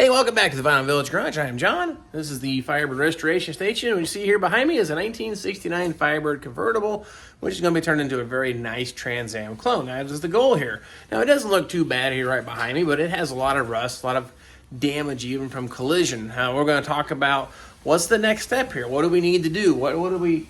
Hey, welcome back to the Vinyl Village Garage. I am John. This is the Firebird Restoration Station. What you see here behind me is a 1969 Firebird convertible, which is going to be turned into a very nice TransAm clone. That is the goal here. Now, it doesn't look too bad here right behind me, but it has a lot of rust, a lot of damage even from collision. We're going to talk about what's the next step here. What do we need to do? What do we,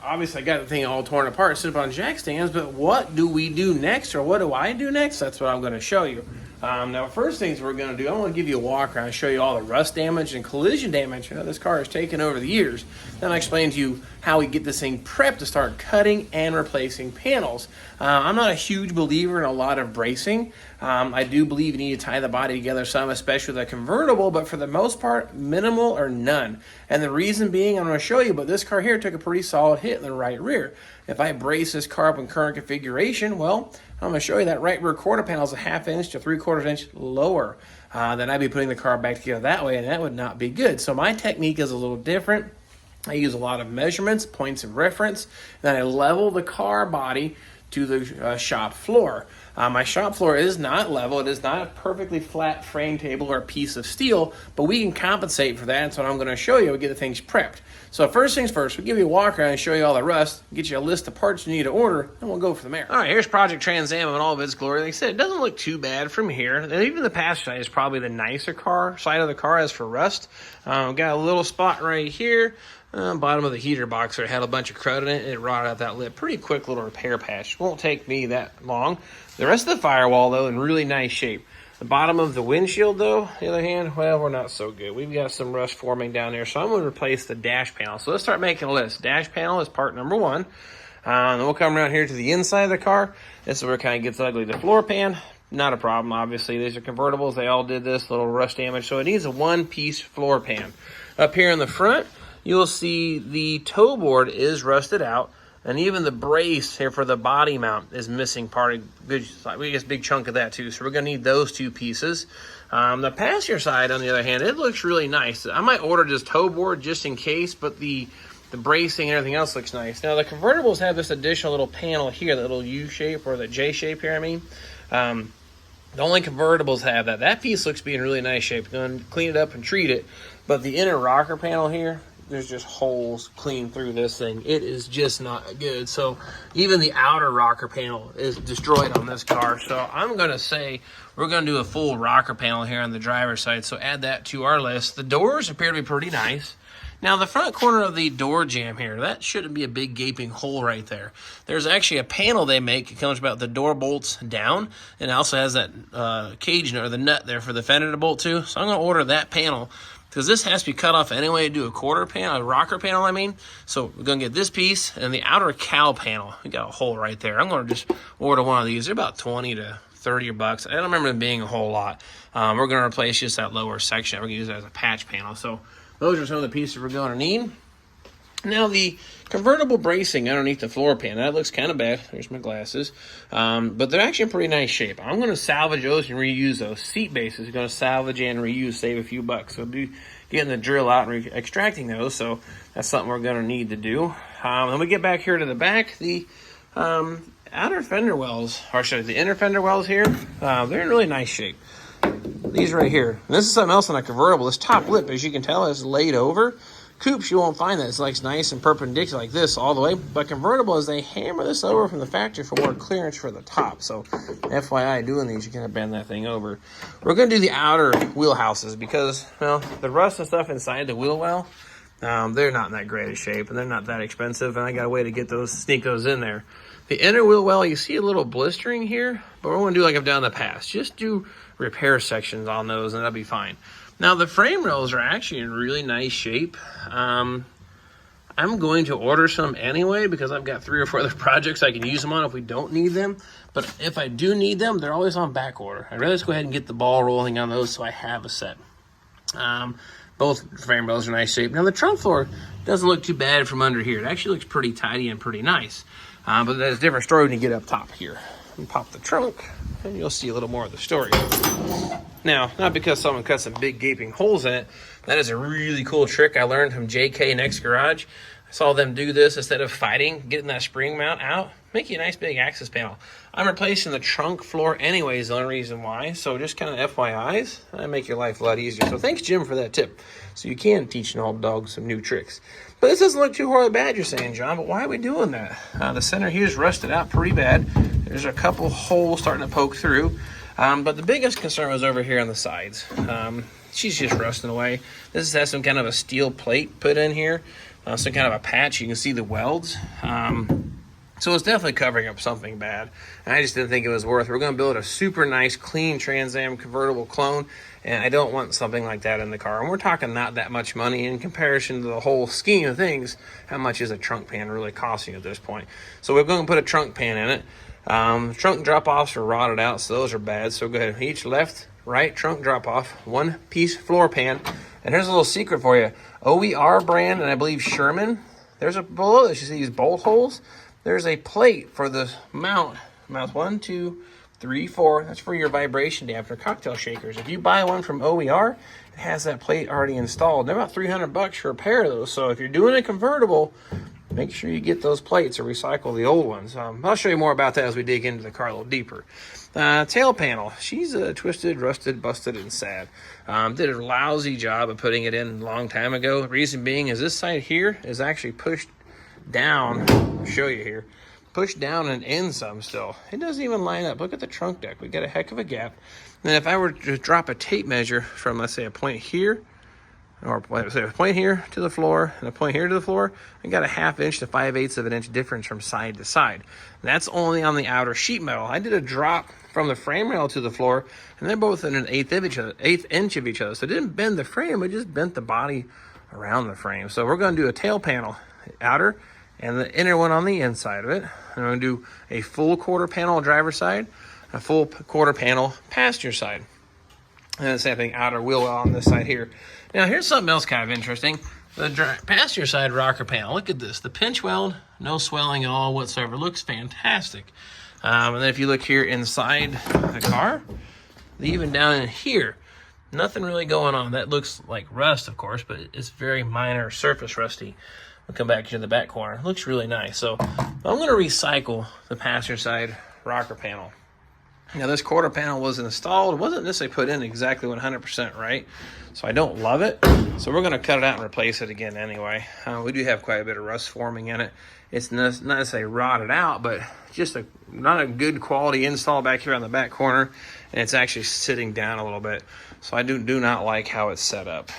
obviously I got the thing all torn apart, sit up on jack stands, but what do we do next, or what do I do next? That's what I'm going to show you. Now, first things we're going to do, I want to give you a walk around and show you all the rust damage and collision damage this car has taken over the years. Then I'll explain to you how we get this thing prepped to start cutting and replacing panels. I'm not a huge believer in a lot of bracing. I do believe you need to tie the body together some, especially with a convertible, but for the most part, minimal or none. And the reason being, I'm going to show you, but this car here took a pretty solid hit in the right rear. If I brace this car up in current configuration, well, I'm going to show you that right rear quarter panel is a 1/2 inch to 3/4 inch lower. Then I'd be putting the car back together that way, and that would not be good. So my technique is a little different. I use a lot of measurements, points of reference, then I level the car body to the shop floor. My shop floor is not level. It is not a perfectly flat frame table or a piece of steel, but we can compensate for that. That's what I'm going to show you. We get the things prepped. So first things first, we'll give you a walk around and show you all the rust, get you a list of parts you need to order, and we'll go from there. All right, here's Project TransAm in all of its glory. Like I said, it doesn't look too bad from here. And even the passenger side is probably the nicer side of the car as for rust. Got a little spot right here. Bottom of the heater box there had a bunch of crud in it. It rotted out that lip. Pretty quick little repair patch. Won't take me that long. The rest of the firewall, though, in really nice shape. The bottom of the windshield, though, on the other hand, well, we're not so good. We've got some rust forming down there, so I'm going to replace the dash panel. So let's start making a list. Dash panel is part number 1. Then we'll come around here to the inside of the car. This is where it kind of gets ugly. The floor pan, not a problem, obviously. These are convertibles. They all did this little rust damage, so it needs a one-piece floor pan. Up here in the front, you'll see the toe board is rusted out, and even the brace here for the body mount is missing part of good. We get a big chunk of that too, so we're going to need those two pieces. The passenger side, on the other hand, it looks really nice. I might order this toe board just in case, but the bracing and everything else looks nice. Now the convertibles have this additional little panel here, the little U shape or the J shape here. The only convertibles have that. That piece looks to be in really nice shape. Going to clean it up and treat it, but the inner rocker panel here, there's just holes clean through this thing. It is just not good. So even the outer rocker panel is destroyed on this car. So I'm going to say we're going to do a full rocker panel here on the driver's side. So add that to our list. The doors appear to be pretty nice. Now the front corner of the door jamb here, that shouldn't be a big gaping hole right there. There's actually a panel they make. It comes about the door bolts down, and it also has that cage or the nut there for the fender to bolt to. So I'm going to order that panel, because this has to be cut off anyway to do a quarter panel, a rocker panel, I mean. So we're going to get this piece and the outer cowl panel. We got a hole right there. I'm going to just order one of these. They're about 20 to 30 bucks. I don't remember them being a whole lot. We're going to replace just that lower section. We're going to use it as a patch panel. So those are some of the pieces we're going to need. Now the convertible bracing underneath the floor pan, that looks kind of bad. There's my glasses. But they're actually in pretty nice shape. I'm going to salvage those and reuse those. Seat bases are going to salvage and reuse, save a few bucks. So we'll be getting the drill out and extracting those. So that's something we're going to need to do. Then we get back here to the back. The outer fender wells, or should I say the inner fender wells here, they're in really nice shape. These right here. And this is something else on a convertible. This top lip, as you can tell, is laid over. Coupes, you won't find that. It's like nice and perpendicular like this all the way. But convertible is they hammer this over from the factory for more clearance for the top. So FYI, doing these, you can bend that thing over. We're going to do the outer wheel houses because, well, the rust and stuff inside the wheel well, they're not in that great a shape, and they're not that expensive, and I got a way to get those, sneak those in there. The inner wheel well, you see a little blistering here, but we're going to do like I've done in the past. Just do repair sections on those, and that'll be fine. Now, the frame rails are actually in really nice shape. I'm going to order some anyway because I've got 3 or 4 other projects I can use them on if we don't need them. But if I do need them, they're always on back order. I'd rather just go ahead and get the ball rolling on those so I have a set. Both frame rails are in nice shape. Now, the trunk floor doesn't look too bad from under here. It actually looks pretty tidy and pretty nice. But that's a different story when you get up top here. And pop the trunk, and you'll see a little more of the story. Now, not because someone cut some big gaping holes in it. That is a really cool trick I learned from JK Next Garage. saw them do this instead of fighting, getting that spring mount out, make you a nice big access panel. I'm replacing the trunk floor anyways, the only reason why. So just kind of FYIs, that make your life a lot easier. So thanks, Jim, for that tip. So you can teach an old dog some new tricks. But this doesn't look too horribly bad, you're saying, John, but why are we doing that? The center here is rusted out pretty bad. There's a couple holes starting to poke through. But the biggest concern was over here on the sides. She's just rusting away. This has some kind of a steel plate put in here. Some kind of a patch. You can see the welds. So it's definitely covering up something bad. And I just didn't think it was worth it. We're going to build a super nice, clean TransAm convertible clone. And I don't want something like that in the car. And we're talking not that much money in comparison to the whole scheme of things. How much is a trunk pan really costing at this point? So we're going to put a trunk pan in it. Trunk drop-offs are rotted out, so those are bad. So go ahead. Each left, right trunk drop-off, one piece floor pan. And here's a little secret for you. OER brand, and I believe Sherman. There's a below this. You see these bolt holes? There's a plate for the mount. Mount 1, 2, 3, 4. That's for your vibration dampener cocktail shakers. If you buy one from OER, it has that plate already installed. They're about $300 for a pair of those. So if you're doing a convertible, make sure you get those plates or recycle the old ones. I'll show you more about that as we dig into the car a little deeper. Tail panel. She's twisted, rusted, busted, and sad. Did a lousy job of putting it in a long time ago. Reason being is this side here is actually pushed down. I'll show you here. Pushed down and in some still. It doesn't even line up. Look at the trunk deck. We got a heck of a gap. And if I were to drop a tape measure from, let's say, a point here, or let's say a point here to the floor and a point here to the floor, I got a 1/2 inch to 5/8 of an inch difference from side to side. And that's only on the outer sheet metal. I did a drop from the frame rail to the floor, and they're both in an 1/8 inch of each other. So it didn't bend the frame, it just bent the body around the frame. So we're going to do a tail panel, outer, and the inner one on the inside of it. I'm going to do a full quarter panel driver's side, a full quarter panel passenger side. And the same thing, outer wheel well on this side here. Now, here's something else kind of interesting. The passenger side rocker panel. Look at this. The pinch weld, no swelling at all whatsoever. Looks fantastic. And then if you look here inside the car, even down in here, nothing really going on. That looks like rust, of course, but it's very minor surface rusty. We'll come back to the back corner. It looks really nice. So I'm going to recycle the passenger side rocker panel. Now, this quarter panel was installed. It wasn't necessarily put in exactly 100% right, so I don't love it. So we're going to cut it out and replace it again anyway. We do have quite a bit of rust forming in it. It's not necessarily rotted out, but just not a good quality install back here on the back corner, and it's actually sitting down a little bit. So I do not like how it's set up.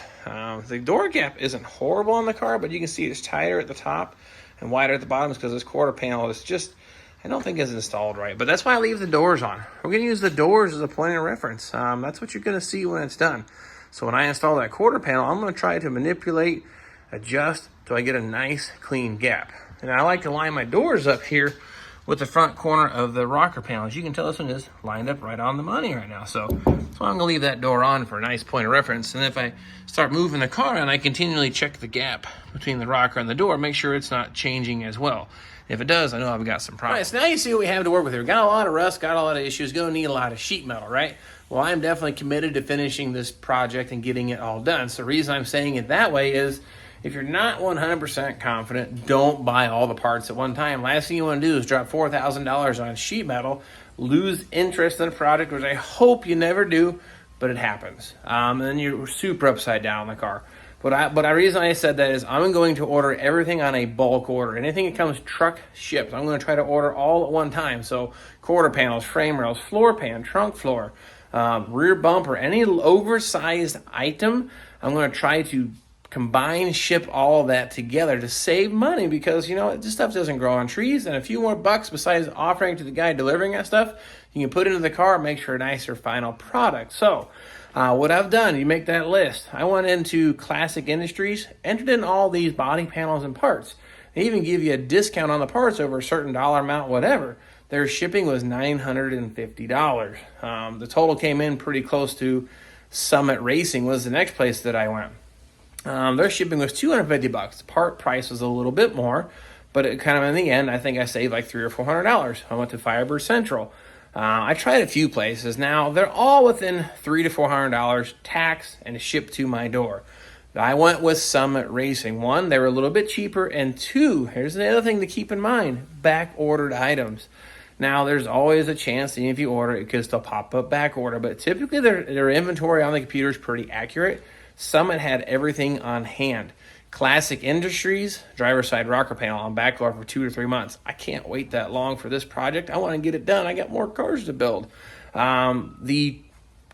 The door gap isn't horrible on the car, but you can see it's tighter at the top and wider at the bottom because this quarter panel is just, I don't think it's installed right. But that's why I leave the doors on. We're going to use the doors as a point of reference. That's what you're going to see when it's done. So when I install that quarter panel, I'm going to try to manipulate, adjust, till I get a nice clean gap. And I like to line my doors up here with the front corner of the rocker panel. As you can tell, this one is lined up right on the money right now. So I'm going to leave that door on for a nice point of reference. And if I start moving the car and I continually check the gap between the rocker and the door, make sure it's not changing as well. If it does, I know I've got some problems. All right, so now you see what we have to work with here. Got a lot of rust, got a lot of issues, going to need a lot of sheet metal, right? Well, I'm definitely committed to finishing this project and getting it all done. So the reason I'm saying it that way is if you're not 100% confident, don't buy all the parts at one time. Last thing you want to do is drop $4,000 on sheet metal, lose interest in the project, which I hope you never do, but it happens. And then you're super upside down in the car. But the reason I said that is I'm going to order everything on a bulk order. Anything that comes truck shipped, I'm going to try to order all at one time. So quarter panels, frame rails, floor pan, trunk floor, rear bumper, any oversized item, I'm going to try to combine, ship all of that together to save money because, you know, this stuff doesn't grow on trees. And a few more bucks besides offering to the guy delivering that stuff, you can put into the car and make sure a nicer final product. So what I've done, you make that list. I went into Classic Industries, entered in all these body panels and parts. They even give you a discount on the parts over a certain dollar amount, whatever. Their shipping was $950. The total came in pretty close to Summit Racing was the next place that I went. Their shipping was $250. The part price was a little bit more, but it kind of in the end, I think I saved like $300 or $400. I went to Fiber Central. I tried a few places. Now they're all within $300 to $400 tax and shipped to my door. I went with Summit Racing. One, they were a little bit cheaper, and two, here's the other thing to keep in mind, back-ordered items. Now, there's always a chance, even if you order it, could still pop up back order, but typically their inventory on the computer is pretty accurate. Summit had everything on hand. Classic Industries, driver's side rocker panel on back order for 2 to 3 months. I can't wait that long for this project. I want to get it done. I got more cars to build. The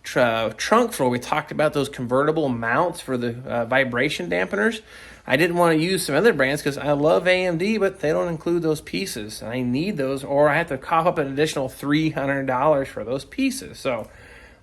trunk floor, we talked about those convertible mounts for the vibration dampeners. I didn't want to use some other brands because I love AMD, but they don't include those pieces. I need those, or I have to cough up an additional $300 for those pieces. So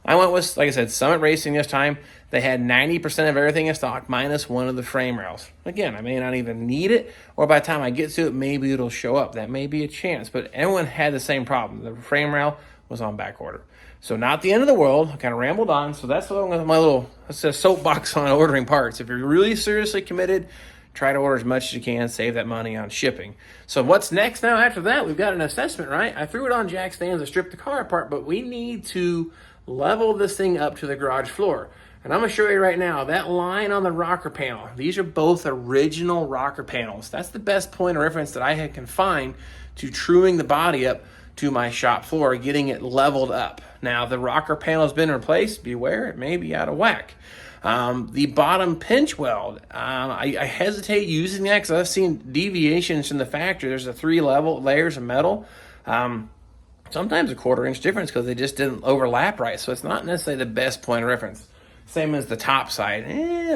I went with, like I said, Summit Racing this time. They had 90% of everything in stock minus one of the frame rails. Again, I may not even need it, or by the time I get to it, maybe it'll show up. That may be a chance, but everyone had the same problem. The frame rail was on back order. So not the end of the world. I kind of rambled on. So that's my little, that's a soapbox on ordering parts. If you're really seriously committed, try to order as much as you can, save that money on shipping. So what's next now after that? We've got an assessment, right? I threw it on jack stands and stripped the car apart, but we need to level this thing up to the garage floor. And I'm going to show you right now, that line on the rocker panel, these are both original rocker panels. That's the best point of reference that I can find to truing the body up to my shop floor, getting it leveled up. Now, the rocker panel has been replaced. Beware, it may be out of whack. The bottom pinch weld, I hesitate using that because I've seen deviations in the factory. There's a 3 layers of metal. Sometimes a 1/4 inch difference because they just didn't overlap right. So it's not necessarily the best point of reference. Same as the top side,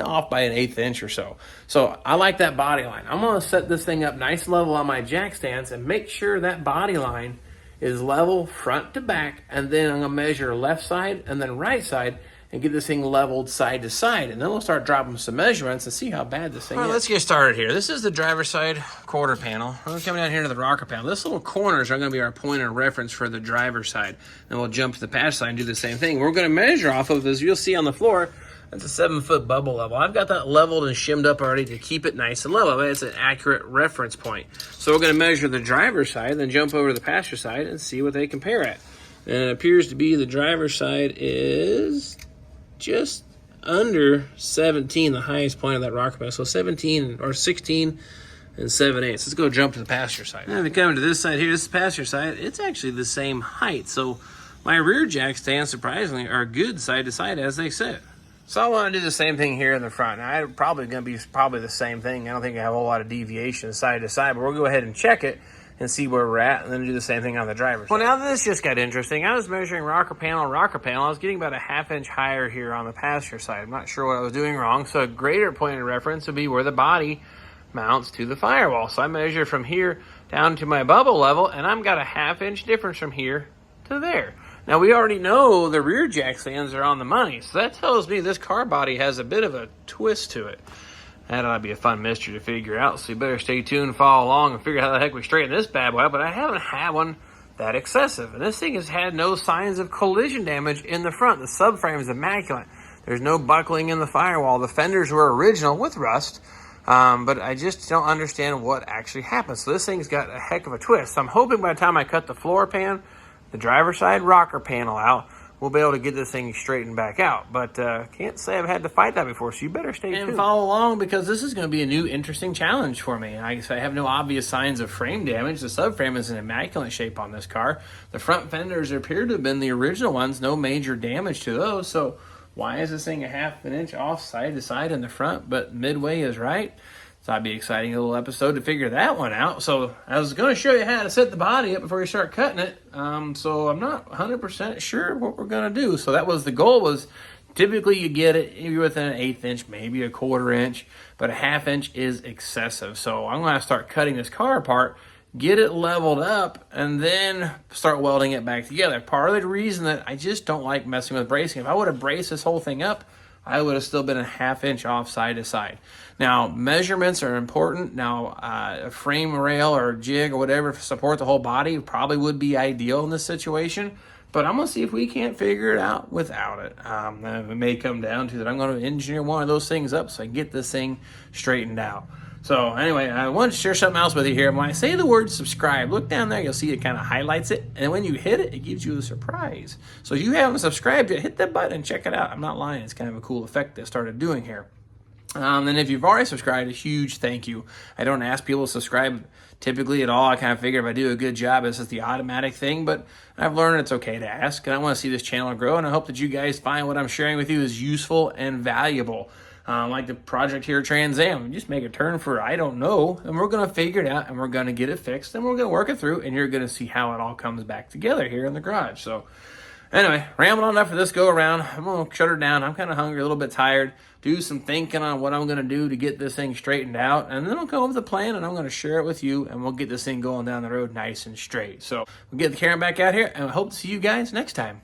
off by an 1/8 inch or so. So I like that body line. I'm going to set this thing up nice and level on my jack stands and make sure that body line is level front to back, and then I'm going to measure left side and then right side and get this thing leveled side to side, and then we'll start dropping some measurements and see how bad this thing is. All right, let's get started here. This is the driver's side quarter panel. We're coming down here to the rocker panel. This little corners are going to be our point of reference for the driver's side, and we'll jump to the passenger side and do the same thing. We're going to measure off of, as you'll see on the floor, that's a 7-foot bubble level. I've got that leveled and shimmed up already to keep it nice and level. It's an accurate reference point. So we're going to measure the driver's side, then jump over to the passenger side and see what they compare at. And it appears to be the driver's side is just under 17, the highest point of that rocker panel. So 17 or 16 and 7/8. Let's go jump to the passenger side. Now, if you come to this side here, this is the passenger side. It's actually the same height. So my rear jack stands, surprisingly, are good side to side as they sit. So I want to do the same thing here in the front. Now, I'm probably going to be the same thing. I don't think I have a whole lot of deviation side to side, but we'll go ahead and check it and see where we're at, and then do the same thing on the driver's side. Well, now this just got interesting. I was measuring rocker panel. I was getting about a 1/2 inch higher here on the passenger side. I'm not sure what I was doing wrong. So a greater point of reference would be where the body mounts to the firewall. So I measure from here down to my bubble level, and I've got a 1/2 inch difference from here to there. Now, we already know the rear jack stands are on the money, so that tells me this car body has a bit of a twist to it. That ought to be a fun mystery to figure out, so you better stay tuned and follow along and figure out how the heck we straighten this bad boy out, but I haven't had one that excessive. And this thing has had no signs of collision damage in the front. The subframe is immaculate. There's no buckling in the firewall. The fenders were original with rust, but I just don't understand what actually happened. So this thing's got a heck of a twist. So I'm hoping by the time I cut the floor pan, the driver's side rocker panel out, we'll be able to get this thing straightened back out. But can't say I've had to fight that before, so you better stay tuned and follow along, because this is going to be a new interesting challenge for me. I have no obvious signs of frame damage. The subframe is in immaculate shape on this car. The front fenders appear to have been the original ones. No major damage to those. So why is this thing a 1/2 inch off side to side in the front, but midway is right? So that'd be an exciting little episode to figure that one out. So I was going to show you how to set the body up before you start cutting it. So I'm not 100% sure what we're going to do. So that was the goal, was typically you get it, you're within an 1/8 inch, maybe a 1/4 inch, but a 1/2 inch is excessive. So I'm going to start cutting this car apart, get it leveled up, and then start welding it back together. Part of the reason that I just don't like messing with bracing, if I would have braced this whole thing up, I would have still been a 1/2 inch off side to side. Now, measurements are important. Now, a frame rail or jig or whatever to support the whole body probably would be ideal in this situation, but I'm going to see if we can't figure it out without it. It may come down to that I'm going to engineer one of those things up so I can get this thing straightened out. So anyway, I want to share something else with you here. When I say the word subscribe, look down there, you'll see it kind of highlights it. And when you hit it, it gives you a surprise. So if you haven't subscribed yet, hit that button and check it out. I'm not lying. It's kind of a cool effect they started doing here. And if you've already subscribed, a huge thank you. I don't ask people to subscribe typically at all. I kind of figure if I do a good job, this is the automatic thing, but I've learned it's okay to ask, and I want to see this channel grow, and I hope that you guys find what I'm sharing with you is useful and valuable. Like the project here, TransAm, just make a turn for I don't know, and we're going to figure it out, and we're going to get it fixed, and we're going to work it through, and you're going to see how it all comes back together here in the garage. So anyway, rambling on enough for this go around. I'm going to shut her down. I'm kind of hungry, a little bit tired. Do some thinking on what I'm going to do to get this thing straightened out. And then I'll come up with a plan, and I'm going to share it with you, and we'll get this thing going down the road nice and straight. So we'll get the camera back out here, and I hope to see you guys next time.